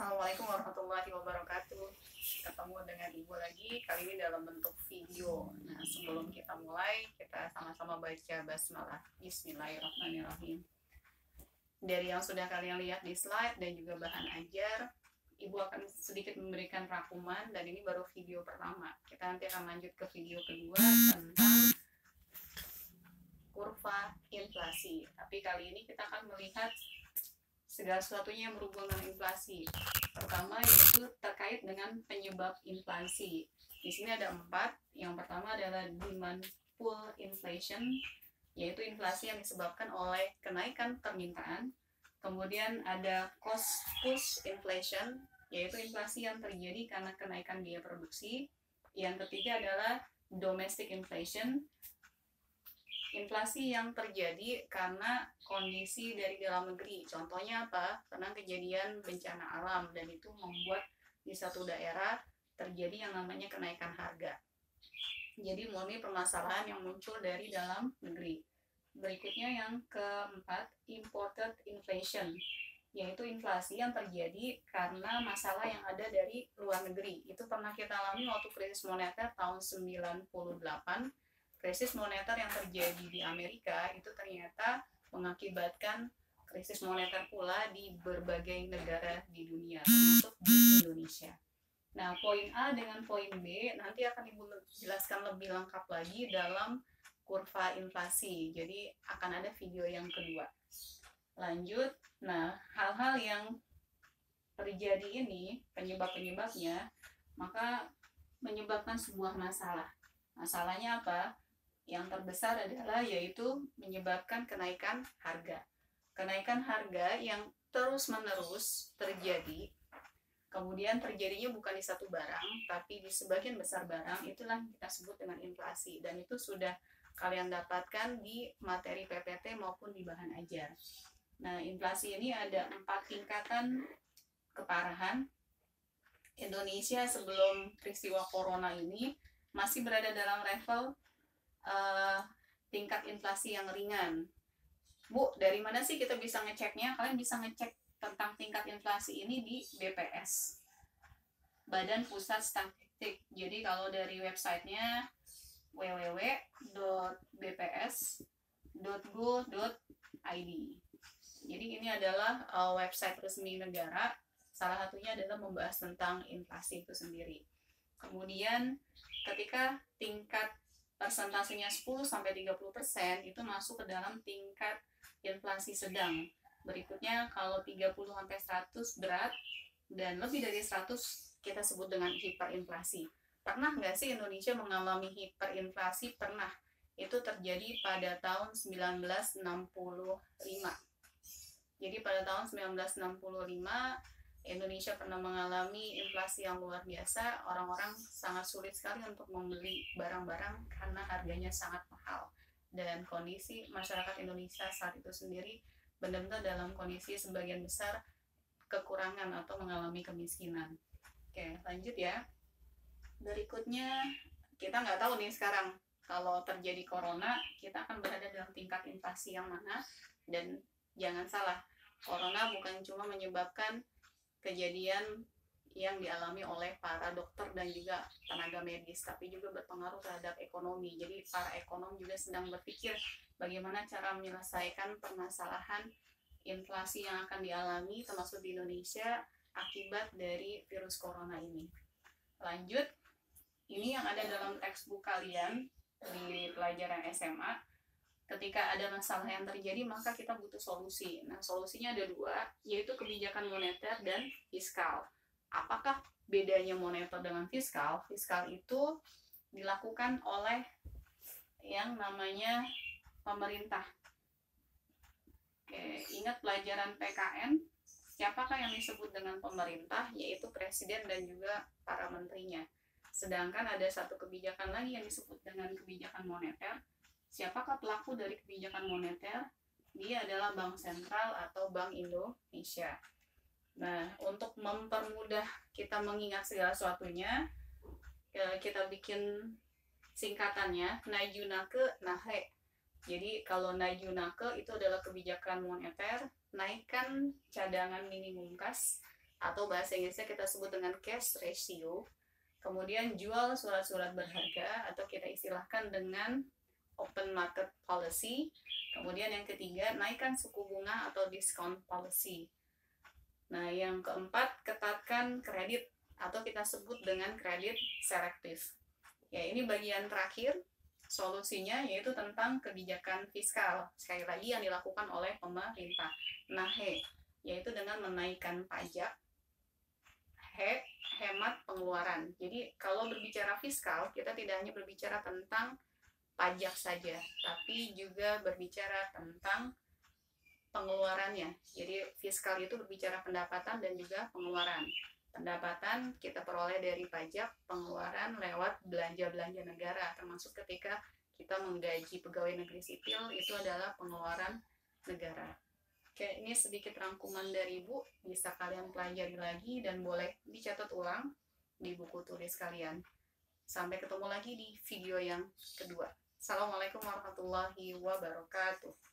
Assalamualaikum warahmatullahi wabarakatuh. Ketemu dengan Ibu lagi, kali ini dalam bentuk video. Nah, sebelum kita mulai, kita sama-sama baca basmalah. Bismillahirrahmanirrahim. Dari yang sudah kalian lihat di slide dan juga bahan ajar, Ibu akan sedikit memberikan rangkuman, dan ini baru video pertama. Kita nanti akan lanjut ke video kedua tentang kurva inflasi. Tapi kali ini kita akan melihat segala sesuatunya yang berhubungan dengan inflasi. Pertama yaitu terkait dengan penyebab inflasi. Di sini ada 4. Yang pertama adalah demand pull inflation, yaitu inflasi yang disebabkan oleh kenaikan permintaan. Kemudian ada cost push inflation, yaitu inflasi yang terjadi karena kenaikan biaya produksi. Yang ketiga adalah domestic inflation, inflasi yang terjadi karena kondisi dari dalam negeri. Contohnya apa? Karena kejadian bencana alam, dan itu membuat di satu daerah terjadi yang namanya kenaikan harga. Jadi murni permasalahan yang muncul dari dalam negeri. Berikutnya yang keempat, imported inflation, yaitu inflasi yang terjadi karena masalah yang ada dari luar negeri. Itu pernah kita alami waktu krisis moneter tahun 98. Krisis moneter yang terjadi di Amerika itu ternyata mengakibatkan krisis moneter pula di berbagai negara di dunia, termasuk di Indonesia. Nah, poin A dengan poin B nanti akan Ibu jelaskan lebih lengkap lagi dalam kurva inflasi. Jadi akan ada video yang kedua. Lanjut, nah hal-hal yang terjadi ini, penyebab-penyebabnya, maka menyebabkan sebuah masalah. Masalahnya apa? Yang terbesar adalah yaitu menyebabkan kenaikan harga. Kenaikan harga yang terus-menerus terjadi, kemudian terjadinya bukan di satu barang, tapi di sebagian besar barang, itulah yang kita sebut dengan inflasi. Dan itu sudah kalian dapatkan di materi PPT maupun di bahan ajar. Nah, inflasi ini ada 4 tingkatan keparahan. Indonesia sebelum peristiwa corona ini masih berada dalam level tingkat inflasi yang ringan. Bu, dari mana sih kita bisa ngeceknya? Kalian bisa ngecek tentang tingkat inflasi ini di BPS, Badan Pusat Statistik. Jadi kalau dari websitenya www.bps.go.id. Jadi ini adalah website resmi negara. Salah satunya adalah membahas tentang inflasi itu sendiri. Kemudian ketika tingkat persentasenya 10-30% itu masuk ke dalam tingkat inflasi sedang. Berikutnya kalau 30-100 berat, dan lebih dari 100 kita sebut dengan hiperinflasi. Pernah nggak sih Indonesia mengalami hiperinflasi? Pernah. Itu terjadi pada tahun 1965. Jadi pada tahun 1965 Indonesia pernah mengalami inflasi yang luar biasa. Orang-orang sangat sulit sekali untuk membeli barang-barang karena harganya sangat mahal. Dan kondisi masyarakat Indonesia saat itu sendiri benar-benar dalam kondisi sebagian besar kekurangan atau mengalami kemiskinan. Oke, lanjut ya. Berikutnya, kita nggak tahu nih sekarang kalau terjadi corona, kita akan berada dalam tingkat inflasi yang mana. Dan jangan salah, corona bukan cuma menyebabkan kejadian yang dialami oleh para dokter dan juga tenaga medis, tapi juga berpengaruh terhadap ekonomi. Jadi para ekonom juga sedang berpikir bagaimana cara menyelesaikan permasalahan inflasi yang akan dialami termasuk di Indonesia akibat dari virus corona ini. Lanjut, ini yang ada dalam textbook kalian di pelajaran SMA. Ketika ada masalah yang terjadi, maka kita butuh solusi. Nah, solusinya ada 2, yaitu kebijakan moneter dan fiskal. Apakah bedanya moneter dengan fiskal? Fiskal itu dilakukan oleh yang namanya pemerintah. Oke, ingat pelajaran PKN, siapakah yang disebut dengan pemerintah? Yaitu presiden dan juga para menterinya. Sedangkan ada satu kebijakan lagi yang disebut dengan kebijakan moneter. Siapakah pelaku dari kebijakan moneter? Dia adalah Bank Sentral atau Bank Indonesia. Nah, untuk mempermudah kita mengingat segala sesuatunya, kita bikin singkatannya Najunake Nahe. Jadi kalau Najunake itu adalah kebijakan moneter, naikkan cadangan minimum kas. atau bahasa Inggrisnya kita sebut dengan cash ratio. Kemudian jual surat-surat berharga atau kita istilahkan dengan open market policy. Kemudian yang ketiga, naikkan suku bunga atau discount policy. Nah, yang keempat, ketatkan kredit atau kita sebut dengan kredit selektif. Ya, ini bagian terakhir solusinya yaitu tentang kebijakan fiskal. Sekali lagi yang dilakukan oleh pemerintah. Nah, yaitu dengan menaikkan pajak. Hemat pengeluaran. Jadi kalau berbicara fiskal, kita tidak hanya berbicara tentang pajak saja, tapi juga berbicara tentang pengeluarannya. Jadi fiskal itu berbicara pendapatan dan juga pengeluaran. Pendapatan kita peroleh dari pajak, pengeluaran lewat belanja-belanja negara, termasuk ketika kita menggaji pegawai negeri sipil, itu adalah pengeluaran negara. Oke, ini sedikit rangkuman dari Ibu, bisa kalian pelajari lagi dan boleh dicatat ulang di buku tulis kalian. Sampai ketemu lagi di video yang kedua. Assalamualaikum warahmatullahi wabarakatuh.